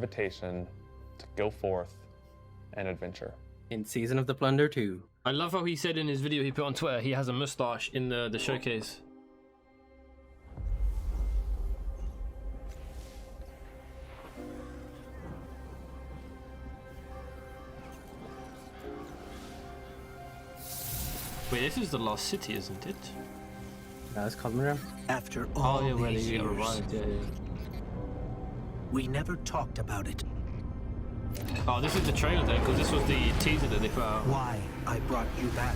invitation to go forth and adventure. In Season of the Plunder 2. I love how he said in his video he put on Twitter he has a mustache in the showcase. Wait, this is the lost city, isn't it? That's Cosmodrome. After all Oh yeah, where these they get years, revived, yeah. we never talked about it. Oh, this is the trailer then, because this was the teaser that they put out. Why I brought you back.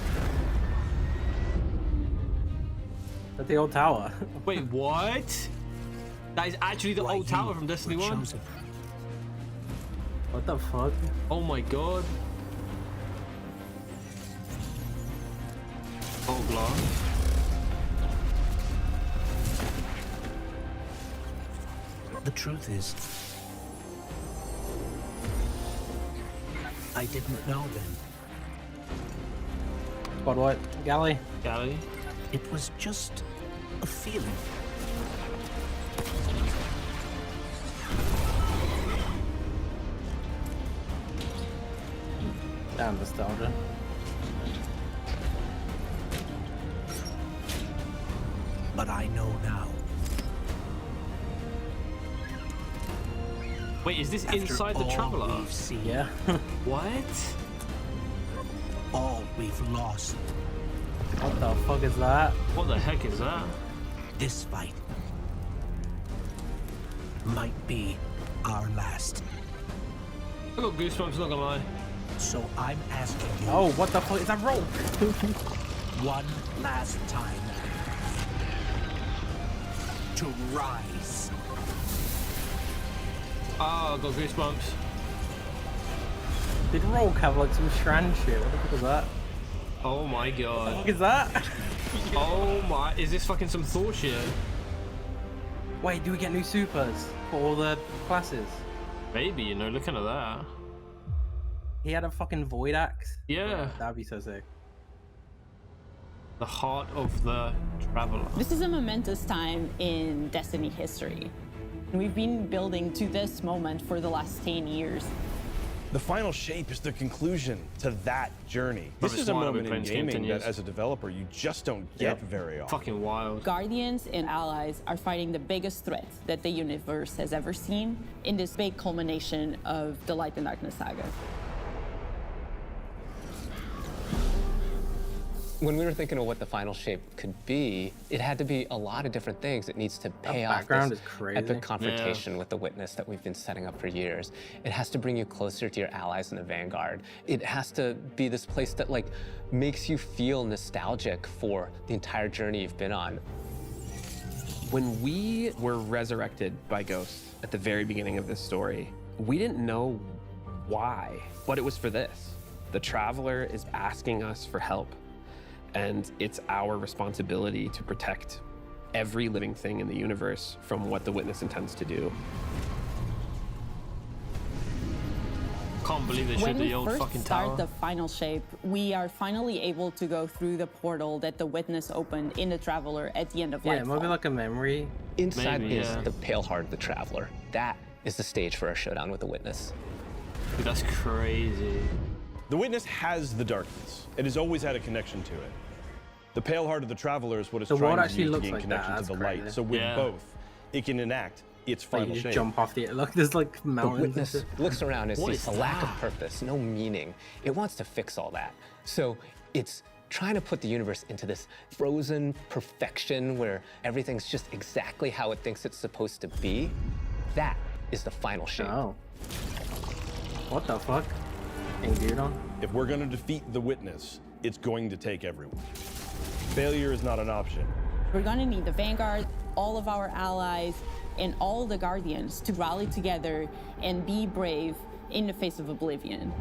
At the old tower. Wait, what? That is actually the Why old tower you from Destiny were 1? chosen. What the fuck? Oh my god. Oh, glass. The truth is, I didn't know then. But what? Galley? Galley. It was just a feeling. Damn nostalgia. But I know now. Wait, is this After inside the all Traveler? we've seen, Yeah. What? all we've lost, What the fuck is that? What the heck is that? this fight might be our last. I got goosebumps, not gonna lie. So I'm asking you Oh, what the fuck is that rope? one last time to rise. Oh, I got goosebumps. Did Rogue have like some strand shit? What the fuck is that? Oh my What the god. fuck is that? Oh my, is this fucking some Thor shit? Wait, do we get new supers for all the classes? Maybe, you know, looking at that. He had a fucking void axe. Yeah. That'd be so sick. The heart of the Traveler. This is a momentous time in Destiny history. We've been building to this moment for the last 10 years. The final shape is the conclusion to that journey. This Probably is a smarter moment in when Planescape gaming that, continues. as a developer, you just don't get very often. Fucking wild. Guardians and allies are fighting the biggest threat that the universe has ever seen in this big culmination of the Light and Darkness saga. When we were thinking of what the final shape could be, it had to be a lot of different things. It needs to pay off background this is crazy. epic confrontation with the Witness that we've been setting up for years. It has to bring you closer to your allies in the Vanguard. It has to be this place that like makes you feel nostalgic for the entire journey you've been on. When we were resurrected by Ghost at the very beginning of this story, we didn't know why, but it was for this. The Traveler is asking us for help, and it's our responsibility to protect every living thing in the universe from what the Witness intends to do. Can't believe they When showed we the old first fucking start tower. the final shape, we are finally able to go through the portal that the Witness opened in the Traveler at the end of Yeah, it might be Lightfall. like a memory. Inside Maybe, is yeah. the Pale Heart of the Traveler. That is the stage for our showdown with the Witness. Dude, that's crazy. The Witness has the darkness. It has always had a connection to it. The Pale Heart of the Traveler is what it's The trying world to actually use to looks gain like connection that. to the That's light. crazy. So with Yeah. both, it can enact its Like final you just shape. jump off the look. There's like The mountains. and Witness shit. looks around and What sees is a lack of that? purpose, no meaning. It wants to fix all that. So it's trying to put the universe into this frozen perfection where everything's just exactly how it thinks it's supposed to be. That is the final shape. Oh. What the fuck? And geared on? If we're going to defeat the Witness, it's going to take everyone. Failure is not an option. We're gonna need the Vanguard, all of our allies, and all the Guardians to rally together and be brave in the face of Oblivion.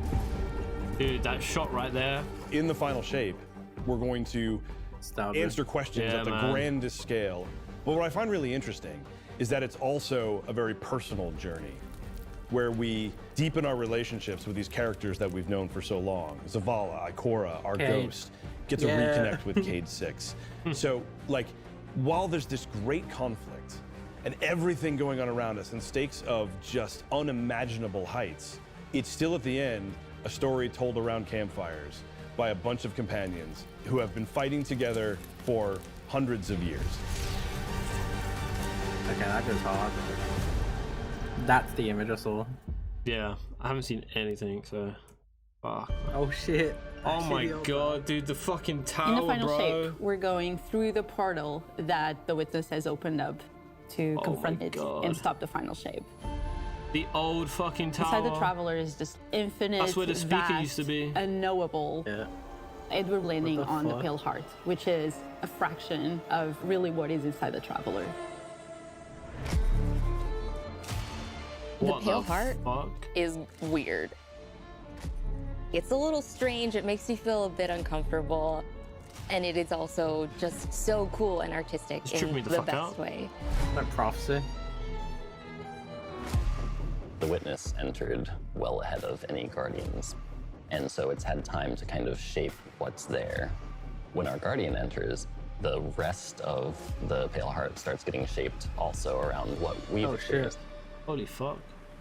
Dude, that shot right there. In the final shape, we're going to Nostalgia. answer questions Yeah, at the man. grandest scale. But what I find really interesting is that it's also a very personal journey where we deepen our relationships with these characters that we've known for so long. Zavala, Ikora, our Cade. Ghost, get to Yeah. reconnect with Cade 6. So, like, while there's this great conflict, and everything going on around us and stakes of just unimaginable heights, it's still at the end a story told around campfires by a bunch of companions who have been fighting together for hundreds of years. Okay, that goes hard. That's the image I saw. Yeah, I haven't seen anything, so. Fuck. Oh shit. Oh my god, dude, the fucking tower, In the final bro. shape, we're going through the portal that the witness has opened up to confront it and stop the final shape. The old fucking tower. Inside the Traveler is just infinite, That's where the speaker vast, used to be. unknowable. Yeah. And we're landing What the on the fuck? Pale Heart, which is a fraction of really what is inside the Traveler. What Pale Heart fuck? is weird. It's a little strange. It makes me feel a bit uncomfortable. And it is also just so cool and artistic Just tripped me in the the fuck best out. way. Like prophecy. The witness entered well ahead of any guardians, and so it's had time to kind of shape what's there. When our guardian enters, the rest of the Pale Heart starts getting shaped also around what we've experienced. Holy fuck.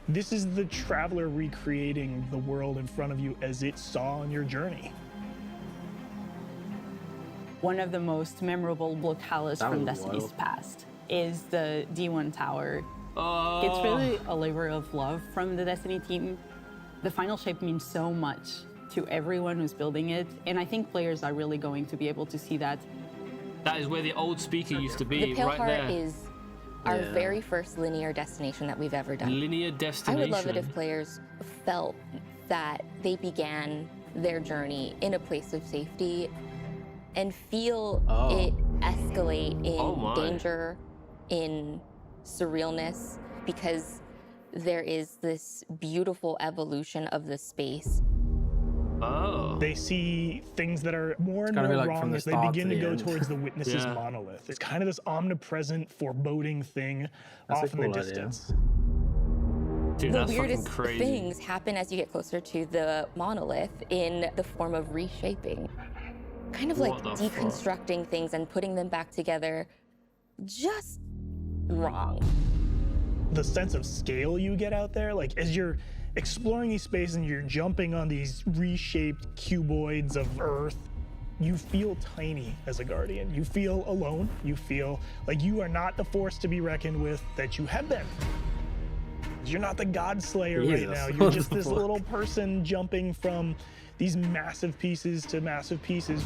This is the Traveler recreating the world in front of you as it saw on your journey. One of the most memorable locales That from was Destiny's wild. past is the D1 Tower. It's really a labor of love from the Destiny team. The final shape means so much to everyone who's building it, and I think players are really going to be able to see that. That is where the old speaker used to be, The Pale right Heart there. is our very first linear destination that we've ever done. Linear I destination. would love it if players felt that they began their journey in a place of safety and feel it escalate in Oh my. danger, in surrealness, because there is this beautiful evolution of the space. Oh. They see things that are more and gotta more be like wrong from the as they start begin to to the go end. towards the witness's Yeah. monolith. It's kind of this omnipresent, foreboding thing That's a off in the cool idea. distance. Dude, The that's weirdest fucking crazy. things happen as you get closer to the monolith in the form of reshaping. Kind of like What the fuck? deconstructing things and putting them back together just wrong. The sense of scale you get out there, like as you're exploring these spaces and you're jumping on these reshaped cuboids of Earth, you feel tiny as a guardian. You feel alone. You feel like you are not the force to be reckoned with that you have been. You're not the God Slayer right Jesus, now. You're what just the this fuck? little person jumping from these massive pieces to massive pieces.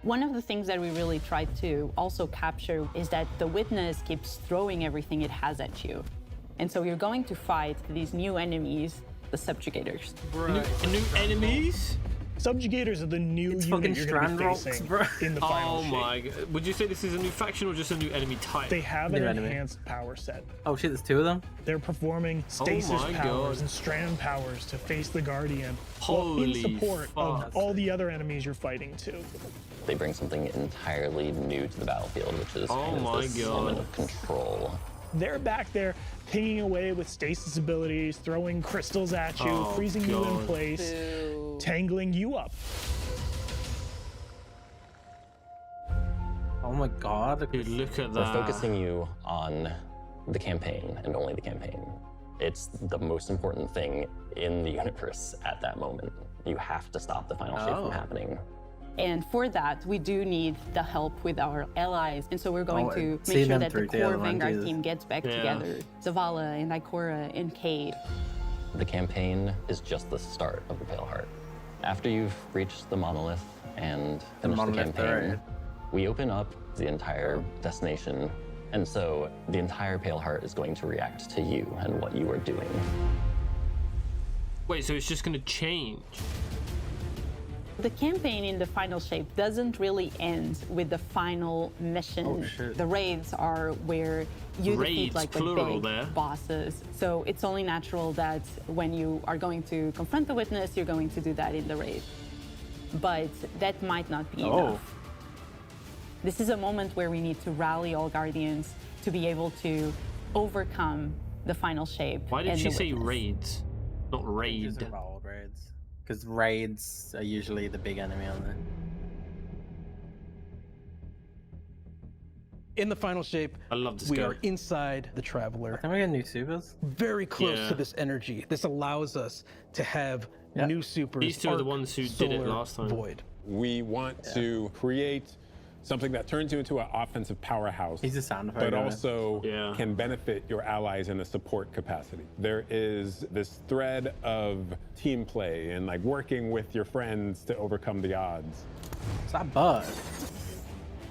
One of the things that we really tried to also capture is that the witness keeps throwing everything it has at you. And so you're going to fight these new enemies, the subjugators. New enemies? Subjugators are the new It's unit fucking you're going to be Strand Rocks, facing bro. in the final Oh shape. my god. Would you say this is a new faction or just a new enemy type? They have New an enemy. enhanced power set. Oh shit, there's two of them? They're performing stasis my powers God. and strand powers to face the Guardian Holy in support fuck. of all the other enemies you're fighting too. They bring something entirely new to the battlefield, which is Oh kind my of this God. element of control. They're back there pinging away with stasis abilities, throwing crystals at you, Oh, freezing you in God. place, tangling you up. Oh my god. Dude, look at We're that. focusing you on the campaign and only the campaign. It's the most important thing in the universe at that moment. You have to stop the final shape Oh. from happening. And for that, we do need the help with our allies. And so we're going Oh, to and make seeing sure them that the through together, core man, Vanguard Jesus. team gets back Yeah. together. Zavala and Ikora and Cade. The campaign is just the start of the Pale Heart. After you've reached the monolith and finished the monolith, campaign, right. we open up the entire destination, and so the entire Pale Heart is going to react to you and what you are doing. Wait, so it's just gonna change? The campaign in the final shape doesn't really end with the final mission. Oh, shit. The raids are where you defeat Raids, like the plural big there. bosses. So it's only natural that when you are going to confront the witness, you're going to do that in the raid. But that might not be Oh. enough. This is a moment where we need to rally all guardians to be able to overcome the final shape. Why did and she the say witness. raids? Not raid. Just roll raids. Because raids are usually the big enemy on there. In the final shape, I love this we guy. are inside the Traveler. Can we get new supers? Very close to this energy. This allows us to have new supers. These two are the ones who did it Solar, last time. Void. We want to create something that turns you into an offensive powerhouse, but also can benefit your allies in a support capacity. There is this thread of team play and like working with your friends to overcome the odds. Is that bug?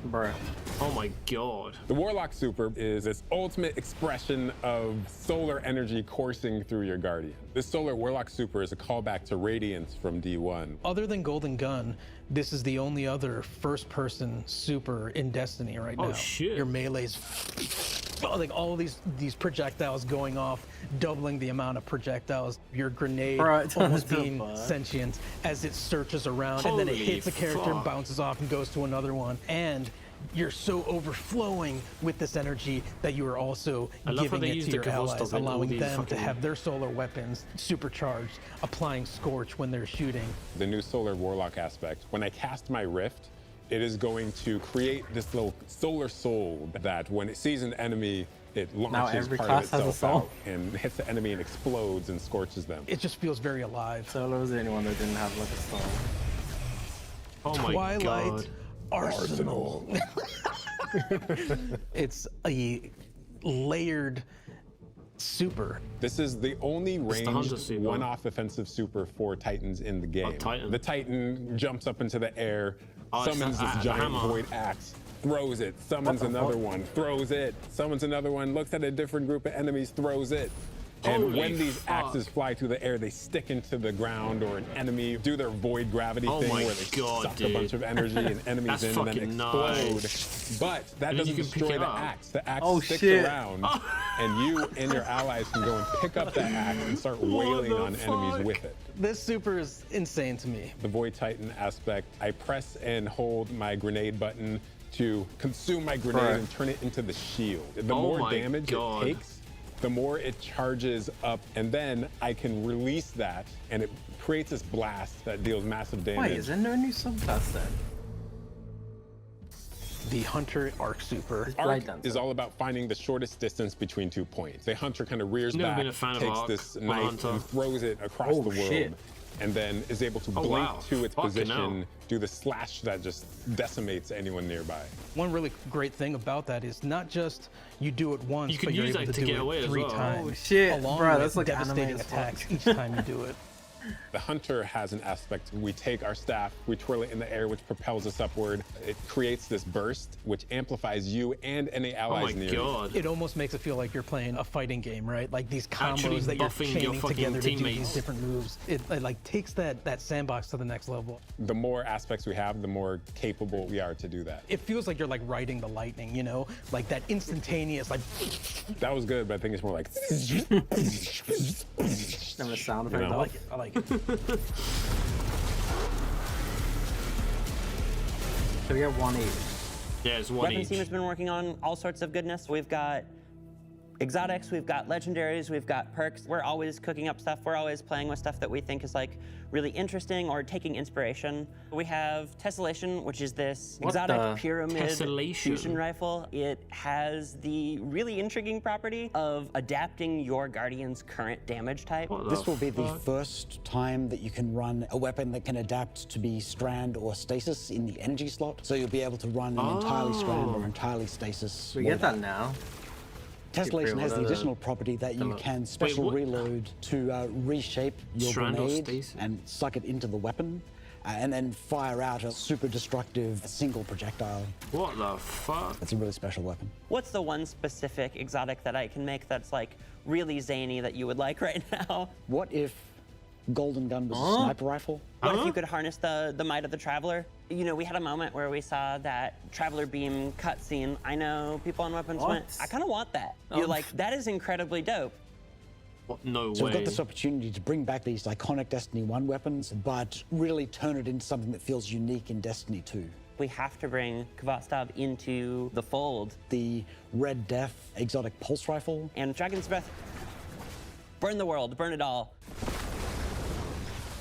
Bruh. Oh my god. The Warlock Super is this ultimate expression of solar energy coursing through your Guardian. This Solar Warlock Super is a callback to Radiance from D1. Other than Golden Gun, this is the only other first-person super in Destiny right now. Oh shit. Your melee's like all of these projectiles going off, doubling the amount of projectiles. Your grenade almost being sentient as it searches around, and then it hits a character and bounces off and goes to another one. And you're so overflowing with this energy that you are also giving it to your allies, allowing them to have their solar weapons supercharged, applying Scorch when they're shooting. The new Solar Warlock aspect, when I cast my Rift, it is going to create this little solar soul that when it sees an enemy, it launches part of itself out and hits the enemy and explodes and scorches them. It just feels very alive. Solo was the only one that didn't have like a soul. Oh my Twilight god. Arsenal. It's a layered super. This is the only ranged one-off offensive super for Titans in the game. The Titan jumps up into the air, summons this giant void axe, throws it, summons another one, throws it, summons another one, looks at a different group of enemies, throws it. And when these axes fly through the air, they stick into the ground or an enemy, do their void gravity thing where they suck a bunch of energy and enemies in and then explode. But that doesn't destroy the axe. The axe sticks around, and you and your allies can go and pick up that axe and start wailing on enemies with it. This super is insane to me. The Void Titan aspect, I press and hold my grenade button to consume my grenade and turn it into the shield. The more damage it takes, the more it charges up, and then I can release that, and it creates this blast that deals massive damage. Wait, is there no new subclass then? The Hunter Arc Super. Arc is all about finding the shortest distance between 2 points. The Hunter kind of rears back, takes this knife and throws it across the world, and then is able to blink to its position, do the slash that just decimates anyone nearby. One really great thing about that is not just you do it once, you can but you're use able that to to do get away it as 3 well. times. Oh shit, along bro, with that's like devastating anime as attacks fuck. each time you do it. The Hunter has an aspect. We take our staff, we twirl it in the air, which propels us upward. It creates this burst, which amplifies you and any allies near you. It almost makes it feel like you're playing a fighting game, right? Like these combos that you're chaining together to do these different moves. It like takes that sandbox to the next level. The more aspects we have, the more capable we are to do that. It feels like you're like riding the lightning, you know? Like that instantaneous, like... That was good, but I think it's more like... Never sound effect. I like it, I like it. Can we get 1 each? Yeah, it's 1 Weapons each. team has been working on all sorts of goodness. We've got exotics, we've got legendaries, we've got perks. We're always cooking up stuff. We're always playing with stuff that we think is like really interesting or taking inspiration. We have Tessellation, which is this exotic pyramid fusion rifle. It has the really intriguing property of adapting your Guardian's current damage type. This will be the first time that you can run a weapon that can adapt to be strand or stasis in the energy slot. So you'll be able to run an entirely strand or entirely stasis. We get that now. Tessellation has the additional property that you can special reload to reshape your grenade and suck it into the weapon, and then fire out a super destructive single projectile. What the fuck? It's a really special weapon. What's the one specific exotic that I can make that's like really zany that you would like right now? What if Golden Gun was a sniper rifle? What if you could harness the might of the Traveler? You know, we had a moment where we saw that Traveler Beam cutscene. I know people on Weapons went, I kind of want that. You're like, that is incredibly dope. What? No So way. we've got this opportunity to bring back these iconic Destiny 1 weapons, but really turn it into something that feels unique in Destiny 2. We have to bring Kvotstov into the fold. The Red Death exotic pulse rifle. And Dragon's Breath. Burn the world, burn it all.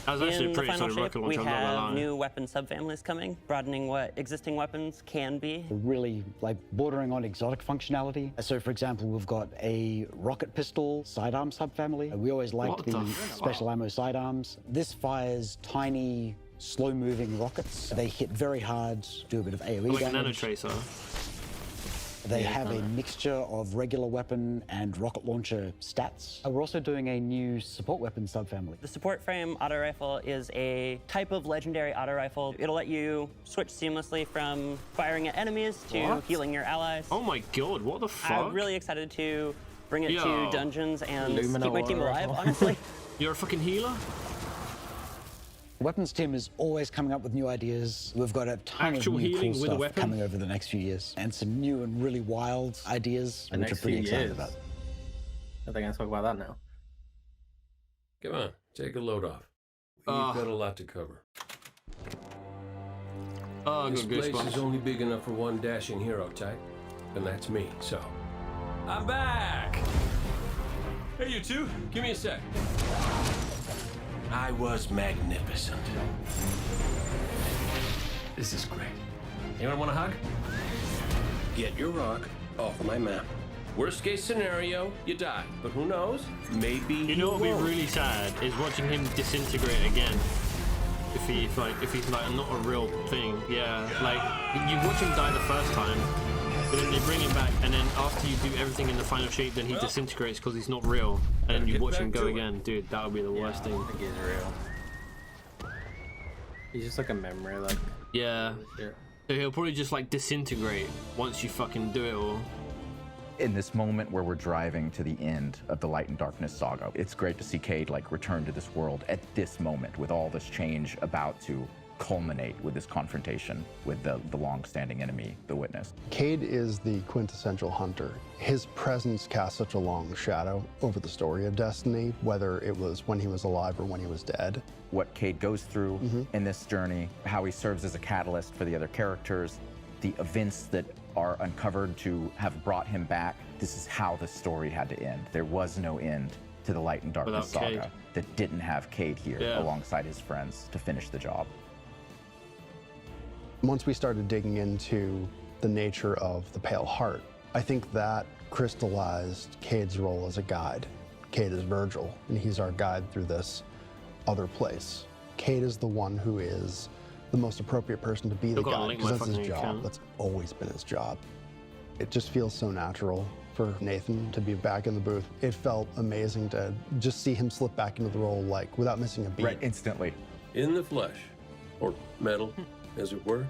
I was actually In the pretty final excited shape, rocket we launcher, I'm not gonna have lie. new weapon subfamilies coming, broadening what existing weapons can be. Really like bordering on exotic functionality. So for example, we've got a rocket pistol sidearm subfamily. We always liked What the the special ammo sidearms. This fires tiny, slow-moving rockets. They hit very hard, do a bit of AoE Like a damage. nanotracer. They have a mixture of regular weapon and rocket launcher stats. We're also doing a new support weapon subfamily. The support frame auto rifle is a type of legendary auto rifle. It'll let you switch seamlessly from firing at enemies to What? healing your allies. Oh my god, what the fuck? I'm really excited to bring it Yo. to dungeons and Lumina keep my team auto alive, rifle. honestly. You're a fucking healer? Weapons team is always coming up with new ideas. We've got a ton Actual of new healing cool with a stuff weapon? coming over the next few years, and some new and really wild ideas, The which next are pretty few excited years. about. I think I talk about that now. Come on, take a load off. We've got a lot to cover. This good place is only big enough for one dashing hero type, and that's me, so... I'm back! Hey, you two, give me a sec. I was magnificent. This is great. Anyone want a hug? Get your rock off my map. Worst case scenario, you die. But who knows? Maybe You know what would be won't. really sad is watching him disintegrate again. If he's like not a real thing, yeah. Like you watch him die the first time, but then they bring him back, and then after you do everything in the final shape, then he disintegrates because he's not real, and then you get watch him back go to it. again, dude. That would be the worst thing. I think he's real. He's just like a memory, like. Yeah. So he'll probably just like disintegrate once you fucking do it all. In this moment where we're driving to the end of the Light and Darkness saga, it's great to see Cade like return to this world at this moment with all this change about to culminate with this confrontation with the long-standing enemy, the Witness. Cade is the quintessential hunter. His presence casts such a long shadow over the story of Destiny, whether it was when he was alive or when he was dead. What Cade goes through in this journey, how he serves as a catalyst for the other characters, the events that are uncovered to have brought him back. This is how the story had to end. There was no end to the Light and Darkness Without saga Cade. that didn't have Cade here Yeah. alongside his friends to finish the job. Once we started digging into the nature of the Pale Heart, I think that crystallized Cade's role as a guide. Cade is Virgil, and he's our guide through this other place. Cade is the one who is the most appropriate person to be the Still gotta guide, link because my that's his fucking job. account. That's always been his job. It just feels so natural for Nathan to be back in the booth. It felt amazing to just see him slip back into the role, like, without missing a beat. Right, instantly. In the flesh, or metal, as it were.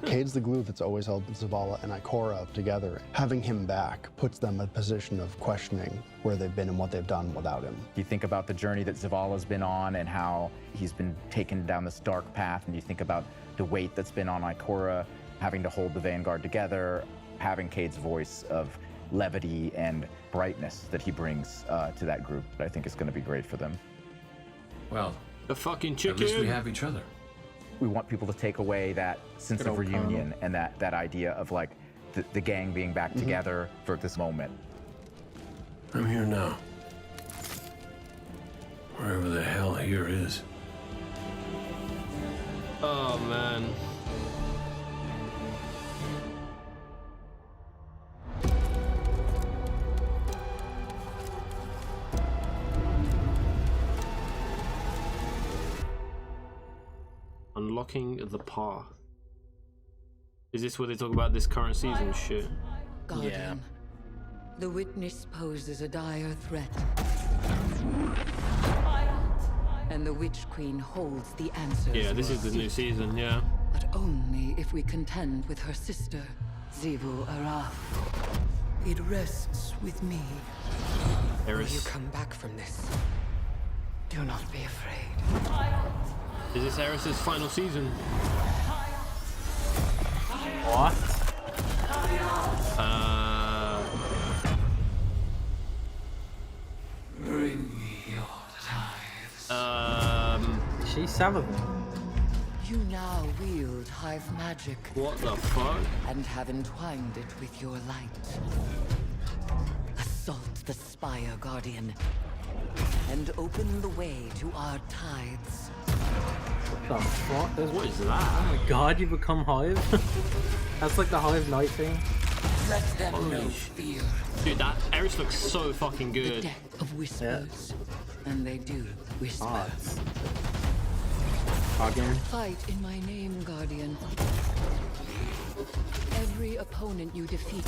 Cade's the glue that's always held Zavala and Ikora together. Having him back puts them in a position of questioning where they've been and what they've done without him. You think about the journey that Zavala's been on and how he's been taken down this dark path, and you think about the weight that's been on Ikora, having to hold the Vanguard together, having Cade's voice of levity and brightness that he brings to that group. I think is going to be great for them. Well, the fucking at least we chicken. have each other. We want people to take away that sense Good of old reunion Colonel. and that idea of like the gang being back together for this moment. I'm here now. Wherever the hell here is. Oh man. Unlocking the path. Is this where they talk about this current season shit? Guardian, the Witness poses a dire threat. And the Witch Queen holds the answers. Yeah, this we is the new seek. season, yeah. But only if we contend with her sister, Zivu Araf. It rests with me. Will you come back from this? Do not be afraid. Is this Eris's final season? What? Bring me your tithes. She's Sabbath. You now wield hive magic. What the fuck? And have entwined it with your light. Assault the Spire, Guardian. and open the way to our tides. What the fuck? What is that? Oh my god, you become Hive? That's like the Hive Night thing. Let them know fear. Dude, that Eris looks so fucking The good. deck of whispers. And they do whisper. Again. Fight in my name, Guardian. Every opponent you defeat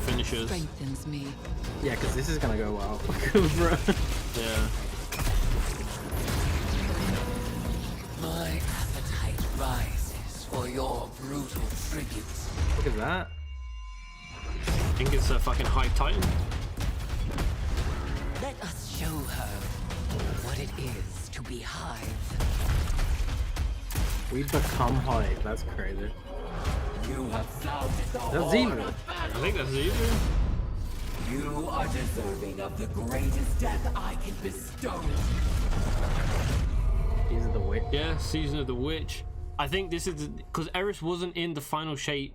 Finishers. strengthens me. Yeah, because this is gonna go well. Bro. Yeah. My appetite rises for your brutal tribute. Look at that. I think it's a fucking Hive Titan. Let us show her what it is to be Hive. We become Hive. That's crazy. You have flouted the That's evil. I think that's evil. You are deserving of the greatest death I can bestow. Season of the Witch. Yeah, Season of the Witch. I think this is because Eris wasn't in the final shape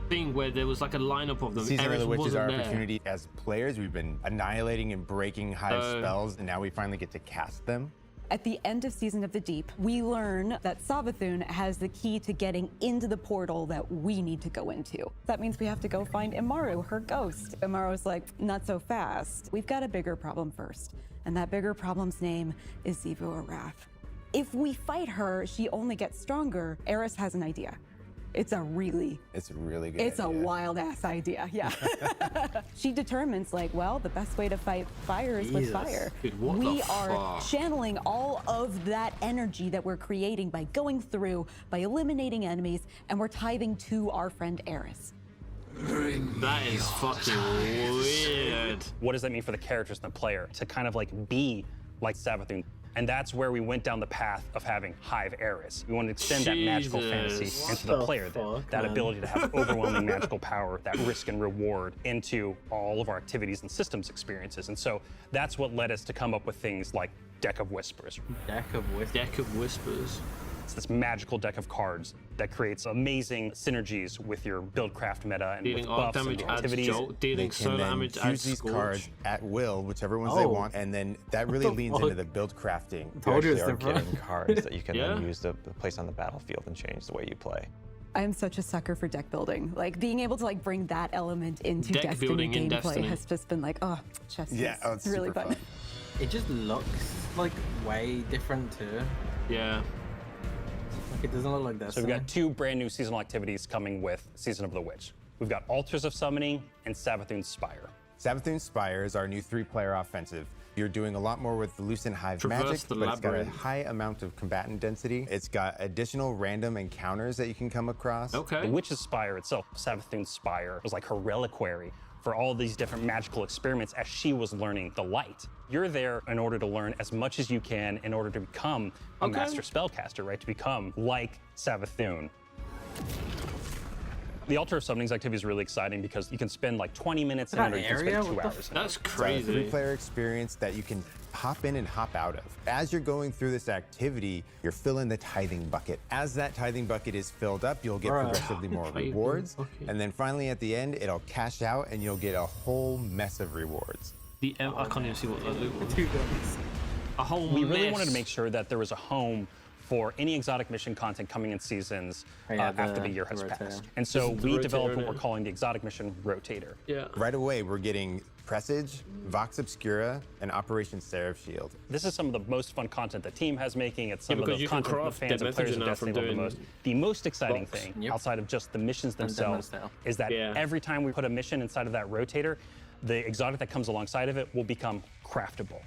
thing where there was like a lineup of them. Season Eris of the Witch is our wasn't there. opportunity as players. We've been annihilating and breaking Hive spells, and now we finally get to cast them. At the end of Season of the Deep, we learn that Savathun has the key to getting into the portal that we need to go into. That means we have to go find Imaru, her ghost. Imaru's like, not so fast. We've got a bigger problem first, and that bigger problem's name is Xivu Arath. If we fight her, she only gets stronger. Eris has an idea. It's a really good It's idea. a wild ass idea, yeah. She determines like, well, the best way to fight fire is with Jesus. fire. Dude, what We the are fuck? channeling all of that energy that we're creating by going through, by eliminating enemies, and we're tithing to our friend Eris. That is fucking weird. What does that mean for the characters and the player to kind of like be like Savathun? And that's where we went down the path of having Hive Eris. We want to extend that magical fantasy Jesus. into the player, that ability to have overwhelming magical power, that risk and reward into all of our activities and systems experiences. And so that's what led us to come up with things like Deck of Whispers. Deck of Whispers. It's this magical deck of cards that creates amazing synergies with your build craft meta and Dealing with arc buffs and damage adds activities. jolt, dealing solar damage use adds these scorch. cards at will, whichever ones they Oh. want, and then that really the leans fuck? into the build crafting. You actually are getting cards that you can Yeah. then use to place on the battlefield and change the way you play. I'm such a sucker for deck building. Like being able to like bring that element into Deck Destiny building in gameplay Destiny. has just been like, oh, chess. It's really super fun. It just looks like way different too. Yeah. Like it doesn't look like that. So we've got two brand new seasonal activities coming with Season of the Witch. We've got Altars of Summoning and Savathun's Spire. Savathun's Spire is our new 3-player offensive. You're doing a lot more with the Lucent Hive Traverse magic, the but it's got a labyrinth. high amount of combatant density. It's got additional random encounters that you can come across. The Witch's Spire itself, Savathun's Spire, was like her reliquary for all these different magical experiments as she was learning the light. You're there in order to learn as much as you can in order to become a master spellcaster, right? To become like Savathun. The Altar of Summoning's activity is really exciting because you can spend like 20 minutes in it, or you can spend 2 hours. That's It's a crazy. 3-player experience that you can hop in and hop out of. As you're going through this activity, you're filling the tithing bucket. As that tithing bucket is filled up, you'll get progressively more Tithing rewards. bucket. And then finally at the end, it'll cash out and you'll get a whole mess of rewards. I can't even see what that looks like. A whole We really mess. wanted to make sure that there was a home for any exotic mission content coming in seasons yeah, after the year has rotator. passed. And so This is the we rotator developed what now. we're calling the exotic mission rotator. Yeah. Right away, we're getting Presage, Vox Obscura, and Operation Seraph Shield. This is some of the most fun content the team has making. It's some Yeah, of because the you can content the craft fans the and players of messenger now from Destiny love the doing most. The most exciting box. thing, outside of just the missions And themselves, Demon's Tale. is that Yeah. every time we put a mission inside of that rotator, the exotic that comes alongside of it will become craftable.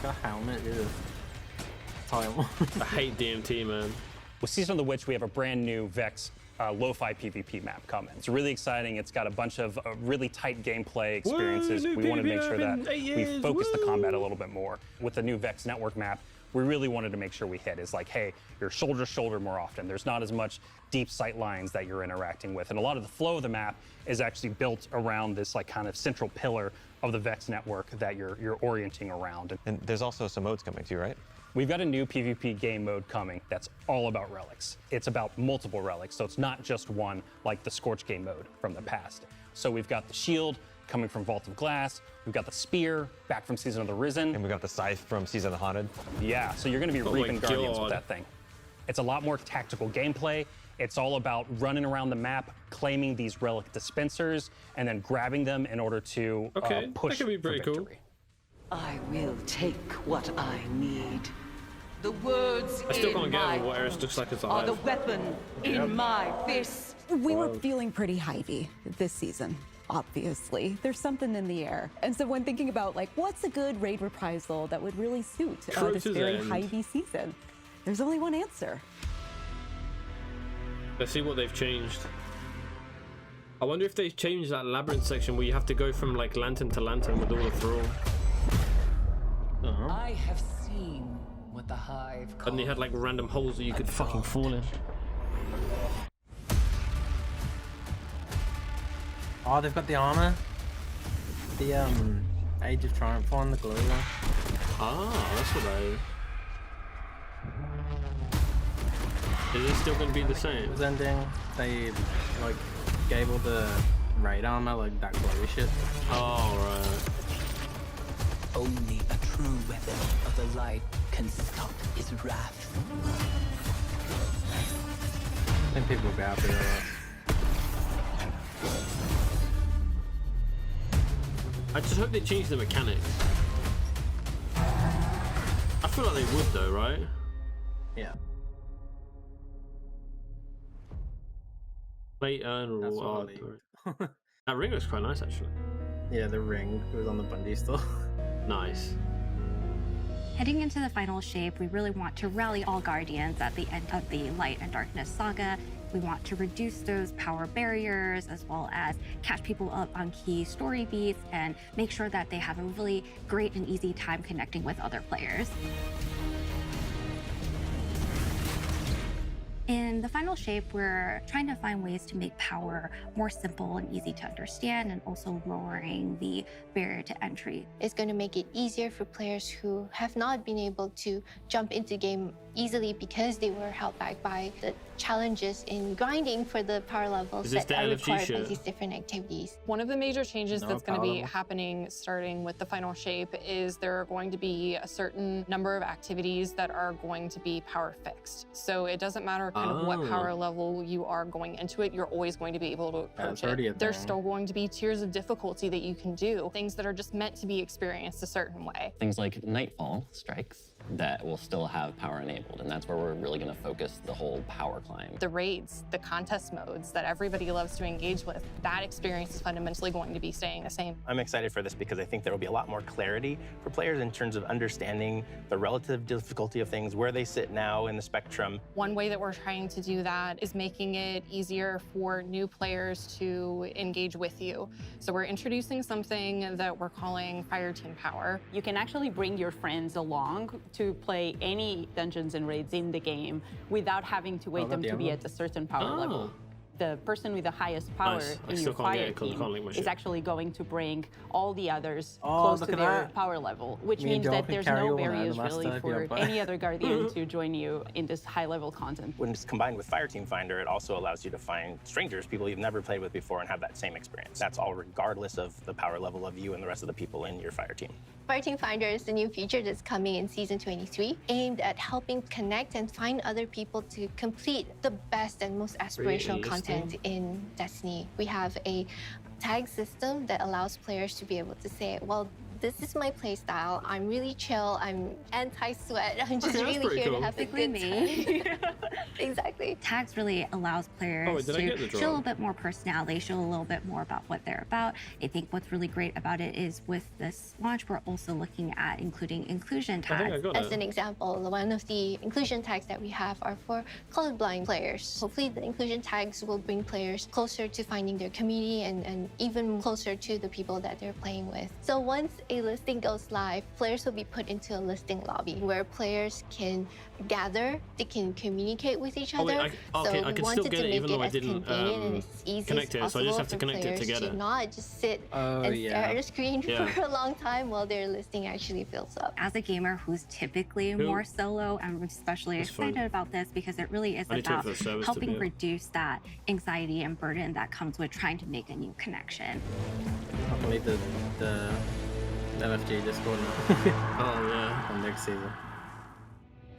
Got a helmet, dude. Title. I hate DMT, man. With Season of the Witch, we have a brand new Vex lo-fi PvP map coming. It's really exciting. It's got a bunch of really tight gameplay experiences. Woo, We wanted to make sure that PvP, 8 we years, focus the combat a little bit more. With the new Vex network map, we really wanted to make sure we hit is like, hey, you're shoulder to shoulder more often. There's not as much deep sight lines that you're interacting with. And a lot of the flow of the map is actually built around this like kind of central pillar of the Vex network that you're orienting around. And there's also some modes coming too, right? We've got a new PvP game mode coming that's all about relics. It's about multiple relics, so it's not just one like the Scorch game mode from the past. So we've got the shield coming from Vault of Glass. We've got the Spear back from Season of the Risen. And we got the Scythe from Season of the Haunted. Yeah, so you're going to be reaping Guardians with that thing. It's a lot more tactical gameplay. It's all about running around the map, claiming these relic dispensers, and then grabbing them in order to push that could be pretty for victory. cool. I will take what I need. The words I still in can't my get what Eris looks like as a are the hive. weapon in my fist. We were feeling pretty hivey this season, obviously. There's something in the air. And so when thinking about like, what's a good raid reprisal that would really suit this very hivey season, there's only one answer. Let's see what they've changed. I wonder if they've changed that labyrinth section where you have to go from like lantern to lantern with all the thrall. I have seen what the hive calls. And they had like random holes that you could fucking fall in. Oh, they've got the armor. The Age of Triumph one, the glowy one. Ah, that's what I... Is it still going to be the same? It was ending. They like gave all the raid armor like that glowy shit. Oh right. Only a true weapon of the light can stop his wrath. I think people will be happy with that. I just hope they change the mechanics. I feel like they would though, right? Yeah. Late earn that ring looks quite nice actually. Yeah, the ring was on the Bundy store. Nice. Heading into the final shape, we really want to rally all Guardians at the end of the Light and Darkness saga. We want to reduce those power barriers as well as catch people up on key story beats and make sure that they have a really great and easy time connecting with other players. In the final shape, we're trying to find ways to make power more simple and easy to understand and also lowering the barrier to entry. It's going to make it easier for players who have not been able to jump into game easily because they were held back by the challenges in grinding for the power levels that are required by these different activities. One of the major changes that's going to be happening starting with the final shape is there are going to be a certain number of activities that are going to be power fixed. So it doesn't matter kind of what power level you are going into it, you're always going to be able to approach it. There's still going to be tiers of difficulty that you can do, things that are just meant to be experienced a certain way. Things like Nightfall strikes that will still have power enabled, and that's where we're really going to focus the whole power climb. The raids, the contest modes that everybody loves to engage with, that experience is fundamentally going to be staying the same. I'm excited for this because I think there will be a lot more clarity for players in terms of understanding the relative difficulty of things, where they sit now in the spectrum. One way that we're trying to do that is making it easier for new players to engage with you. So we're introducing something that we're calling Fire Team Power. You can actually bring your friends along to play any dungeons and raids in the game without having to wait them to be at a certain power level. The person with the highest power in your fire team is actually going to bring all the others close to their power level, which means that there's no barriers really for any other Guardian to join you in this high-level content. When it's combined with Fireteam Finder, it also allows you to find strangers, people you've never played with before, and have that same experience. That's all regardless of the power level of you and the rest of the people in your fire team. Fireteam Finder is the new feature that's coming in Season 23, aimed at helping connect and find other people to complete the best and most aspirational content in Destiny. We have a tag system that allows players to be able to say, well, this is my playstyle. I'm really chill. I'm anti-sweat. I'm just really here to have a good time. Exactly. Tags really allows players to show a little bit more personality, show a little bit more about what they're about. I think what's really great about it is with this launch, we're also looking at including inclusion tags. As an example, one of the inclusion tags that we have are for colorblind players. Hopefully the inclusion tags will bring players closer to finding their community and even closer to the people that they're playing with. So once a listing goes live, players will be put into a listing lobby where players can gather, they can communicate with each other. I can still get it even though I didn't connect it, so I just have to connect it together. To not just sit and stare at a screen for a long time while their listing actually fills up. As a gamer who's typically more solo, I'm especially excited about this because it really is about helping reduce that anxiety and burden that comes with trying to make a new connection. I can leave the LFG Discord now. Oh yeah. On next season.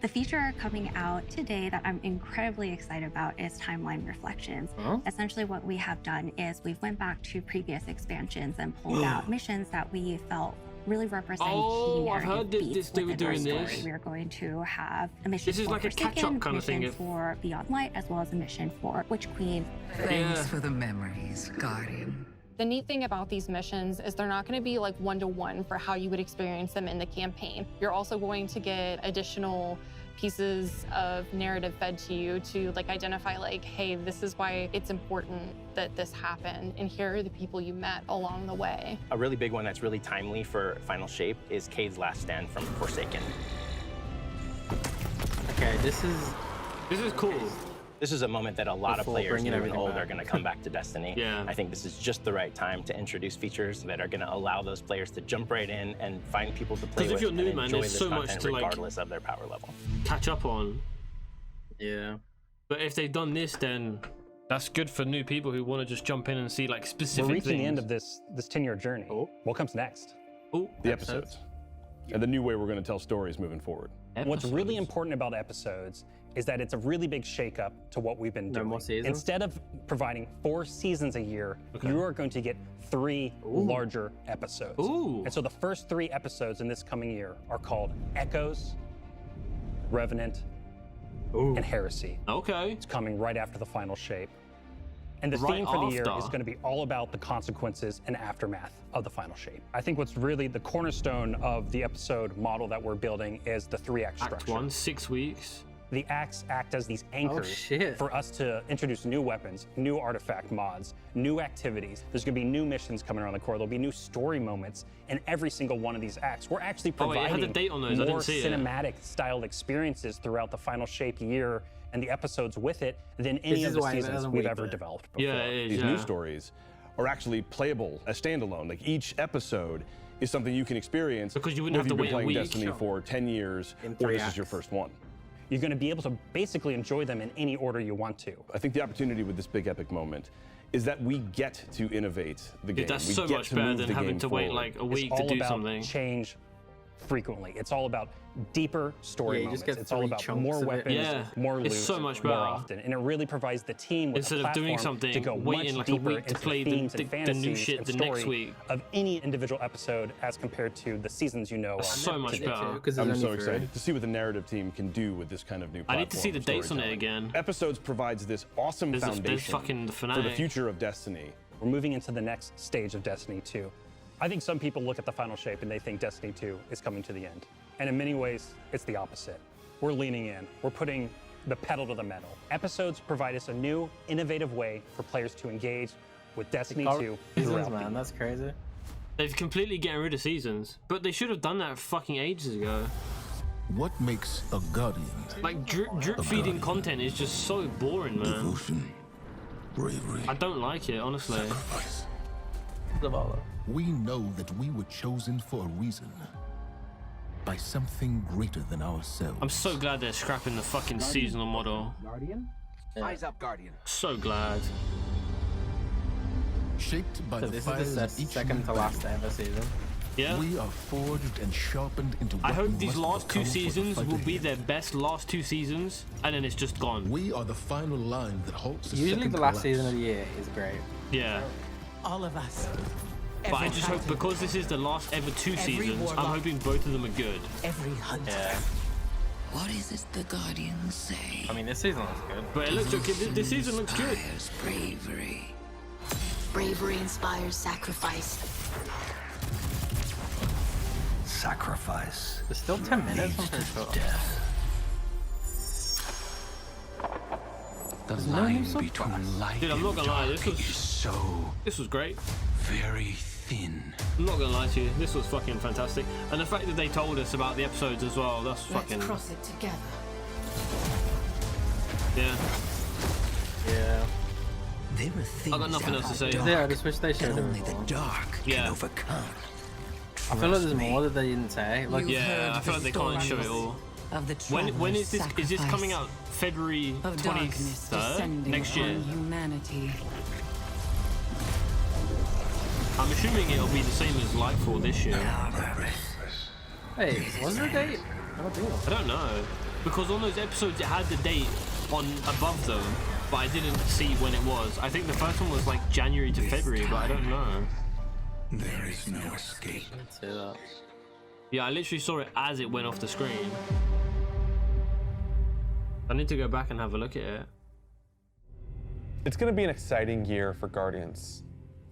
The feature coming out today that I'm incredibly excited about is Timeline Reflections. Huh? Essentially what we have done is we went back to previous expansions and pulled out missions that we felt really represent key I've heard narrative beats they were within our doing story. this. We are going to have a mission This is for like a Forsaken, catch-up kind of thing. mission for Beyond Light, as well as a mission for Witch Queen. Thanks for the memories, Guardian. The neat thing about these missions is they're not going to be like one-to-one for how you would experience them in the campaign. You're also going to get additional pieces of narrative fed to you to like identify like, hey, this is why it's important that this happened, and here are the people you met along the way. A really big one that's really timely for Final Shape is Cade's last stand from Forsaken. Okay, this is cool. This is a moment that a lot of Before players, bringing new and everything old, back. are going to come back to Destiny. Yeah. I think this is just the right time to introduce features that are going to allow those players to jump right in and find people to play 'Cause if with you're new, and man, enjoy there's this so much content to, like, regardless of their power level. Catch up on. Yeah. But if they've done this, then that's good for new people who want to just jump in and see like specific We're reaching things. the end of this 10-year journey. What comes next? Oh, the episodes. And the new way we're going to tell stories moving forward. What's really important about episodes is that it's a really big shakeup to what we've been No doing. more seasons? Instead of providing 4 seasons a year, you are going to get 3 larger episodes. Ooh. And so the first 3 episodes in this coming year are called Echoes, Revenant, and Heresy. Okay. It's coming right after the final shape. And the Right theme for the year after. is going to be all about the consequences and aftermath of the final shape. I think what's really the cornerstone of the episode model that we're building is the 3-act structure. Act 1, 6 weeks. The acts act as these anchors shit. for us to introduce new weapons, new artifact mods, new activities. There's going to be new missions coming around the core. There'll be new story moments in every single one of these acts. We're actually Oh, wait, it had providing the date on those. I didn't more see it. cinematic styled experiences throughout the final shape year and the episodes with it than any This of is the why it seasons doesn't we've wait ever for it. developed before. Yeah, it is, These yeah. new stories are actually playable as standalone. Like each episode is something you can experience Because you wouldn't whether have to you've been wait a playing week. Destiny for 10 years In or 3 this is your acts. first one. You're going to be able to basically enjoy them in any order you want to. I think the opportunity with this big epic moment is that we get to innovate the game. That's we so get much to better move than the having game to wait forward. like a week It's to all do about something. change frequently. It's all about deeper story Yeah, you moments. just get It's all 3 about chunks more of it. weapons, Yeah, more loot, it's so much more better. often, and it really provides the team with Instead a of doing platform something, to go waiting much like a deeper week to into play the the- themes the- and the new fantasies shit and the next story week. of any individual episode as compared to the seasons you know. So much better. Because I'm so excited to see what the narrative team can do with this kind of new I platform. need to see the of dates on it storytelling. again. Episodes provides this awesome There's foundation fucking the for the fanatic. future of Destiny. We're moving into the next stage of Destiny 2. I think some people look at the final shape and they think Destiny 2 is coming to the end. And in many ways, it's the opposite. We're leaning in. We're putting the pedal to the metal. Episodes provide us a new, innovative way for players to engage with Destiny 2 Seasons, throughout the man, year. that's crazy. They've completely getting rid of seasons, but they should have done that fucking ages ago. What makes a guardian? Like drip feeding content is just so boring, man. Devotion, bravery, I don't like it, honestly. sacrifice. We know that we were chosen for a reason. By something greater than ourselves. I'm so glad they're scrapping the fucking seasonal model. Guardian? Eyes up, Guardian. So glad. Shaped by So the this fires is the of each second to new last battle, ever season. Yeah. We are forged and sharpened into I what hope we these must last 2 become for the seasons fight will be ahead. their best last 2 seasons, and then it's just gone. We are the final line that halts the Usually second the last collapse. season of the year is great. Yeah. All of us. But I Every just hope fighter, because this is the last ever 2 every seasons, I'm warlock, hoping both of them are good. every hunter. Yeah. What is it the Guardians say? I mean, this season looks good. But it looks okay. This season looks good. Inspires bravery. Bravery inspires sacrifice. Sacrifice. There's still 10 minutes, I'm pretty sure. The no line new between light Dude, I'm not and gonna lie, dark is so this was great. very thin. I'm not gonna lie to you, this was fucking fantastic. And the fact that they told us about the episodes as well, that's fucking... Let's cross it together. Yeah. Yeah. There are things I got nothing else to say. Yeah, just wish they showed that it only the before. dark Yeah. can overcome. I feel like there's more that they didn't say. Like, Yeah, I feel like they can't show it all. Of the When is this? Is this sacrifice coming out February of darkness 23rd descending next year? on humanity. I'm assuming it'll be the same as Lightfall this year. Hey, was there a date? I don't know. Because on those episodes it had the date on above them, but I didn't see when it was. I think the first one was like January to February, but I don't know. There is no escape. Let's see that. Yeah, I literally saw it as it went off the screen. I need to go back and have a look at it. It's going to be an exciting year for Guardians.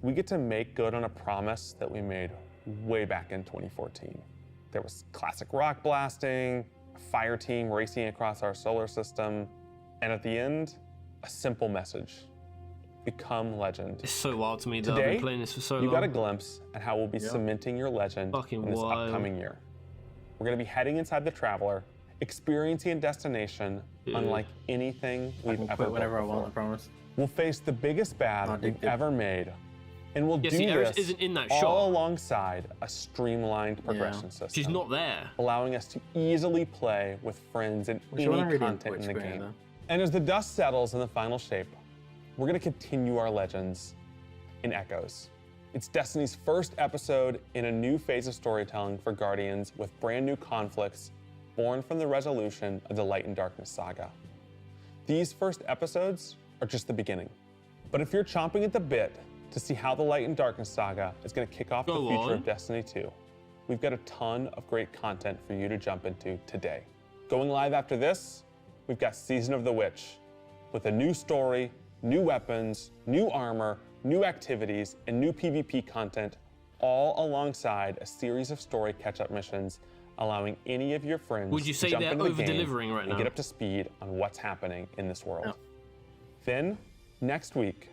We get to make good on a promise that we made way back in 2014. There was classic rock blasting, a fire team racing across our solar system, and at the end, a simple message. Become legend. It's so wild to me that I've Today, been playing this for so long. you got a glimpse at how we'll be cementing your legend in this upcoming year. We're going to be heading inside the Traveler, experiencing a destination unlike anything we've ever built whenever I before. want, I promise. We'll face the biggest bad we've ever made, and we'll do see, Eris this isn't in that all shot. alongside a streamlined progression system. She's not there. Allowing us to easily play with friends in She wasn't any really content in the Twitch game. though. And as the dust settles in the final shape, we're going to continue our legends in Echoes. It's Destiny's first episode in a new phase of storytelling for Guardians with brand new conflicts born from the resolution of the Light and Darkness saga. These first episodes are just the beginning. But if you're chomping at the bit to see how the Light and Darkness saga is going to kick off the future of Destiny 2, we've got a ton of great content for you to jump into today. Going live after this, we've got Season of the Witch with a new story, new weapons, new armor, new activities, and new PvP content, all alongside a series of story catch-up missions, allowing any of your friends Would you to say jump they're into the over-delivering game right and now? get up to speed on what's happening in this world. Then, next week,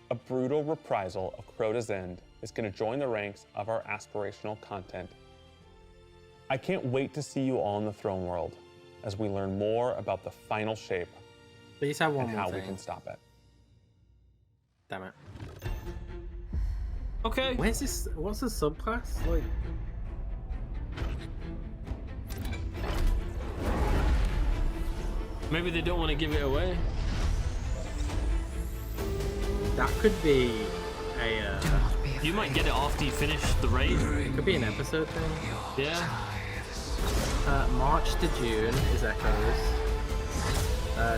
a brutal reprisal of Crota's End is going to join the ranks of our aspirational content. I can't wait to see you all in the Throne World as we learn more about the final shape Please have one and more how we thing. can stop it. Damn it. Okay. Where's this? What's the subclass? Like. Maybe they don't want to give it away. That could be a. You might get it after you finish the raid. It could be an episode thing. Yeah. March to June is Echoes.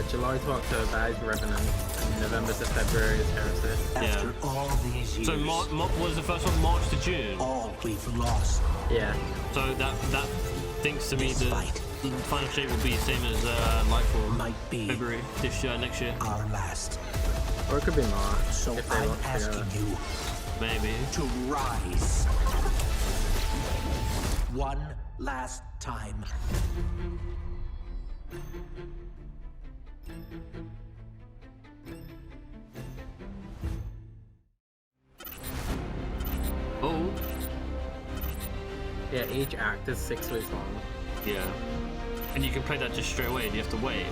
July to October is Revenant. And November to February is Heresy. Yeah. All these years, So what was the first one? March to June. all we've lost. Yeah. So that thinks to me that the final shape will be same as Lightfall. Might be February this year, next year. our last. Or it could be March. So if they I'm want to asking go. you Maybe. to rise. One last time. Oh. Yeah, each act is 6 weeks long. Yeah. And you can play that just straight away. Do you have to wait?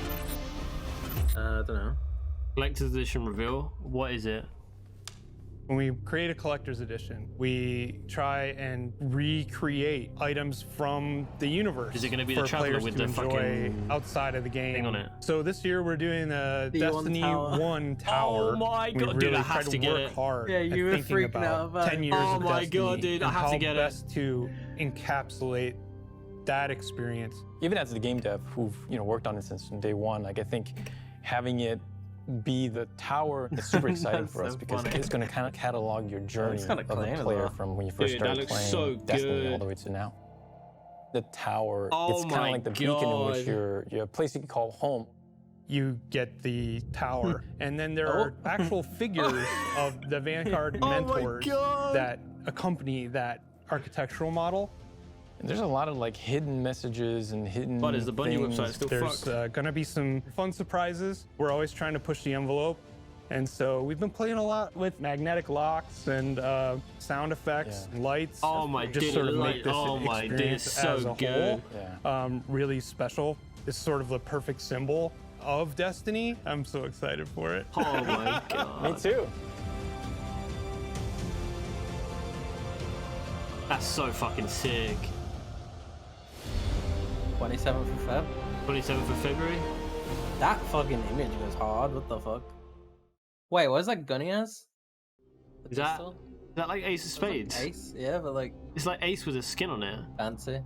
I don't know. Collector's edition reveal. What is it? When we create a collector's edition, we try and recreate items from the universe. Is it going to be for the Traveler players with to the enjoy fucking outside of the game? thing on it? So this year we're doing the The Destiny Tower. 1 Tower. Oh my We god, dude, really I tried have to get work it. hard Yeah, at you were thinking freaking out about 10 it. years Oh of my Destiny god, dude, I and have to how get it. best to encapsulate that experience. Even as the game dev who've worked on it since day one, like I think having it be the tower is super exciting for us because it's going to kind of catalog your journey of the player from when you first started playing Destiny all the way to now. The tower, it's kind of like the beacon in which your place you can call home. You get the tower, and then there are actual figures of the Vanguard mentors that accompany that architectural model. And there's a lot of like hidden messages and hidden But is the Bungie things. website still There's fucked? going to be some fun surprises. We're always trying to push the envelope. And so we've been playing a lot with magnetic locks and sound effects and lights. Oh my just sort of make this oh my dude, experience it's so as a good. whole really special. It's sort of the perfect symbol of Destiny. I'm so excited for it. Oh my god. Me too. That's so fucking sick. 27th of Feb. 27th of February? That fucking image goes hard. What the fuck? Wait, what is that gunny as? Is that Is that like Ace of Spades? Like Ace, yeah, but like it's like Ace with a skin on it. Fancy.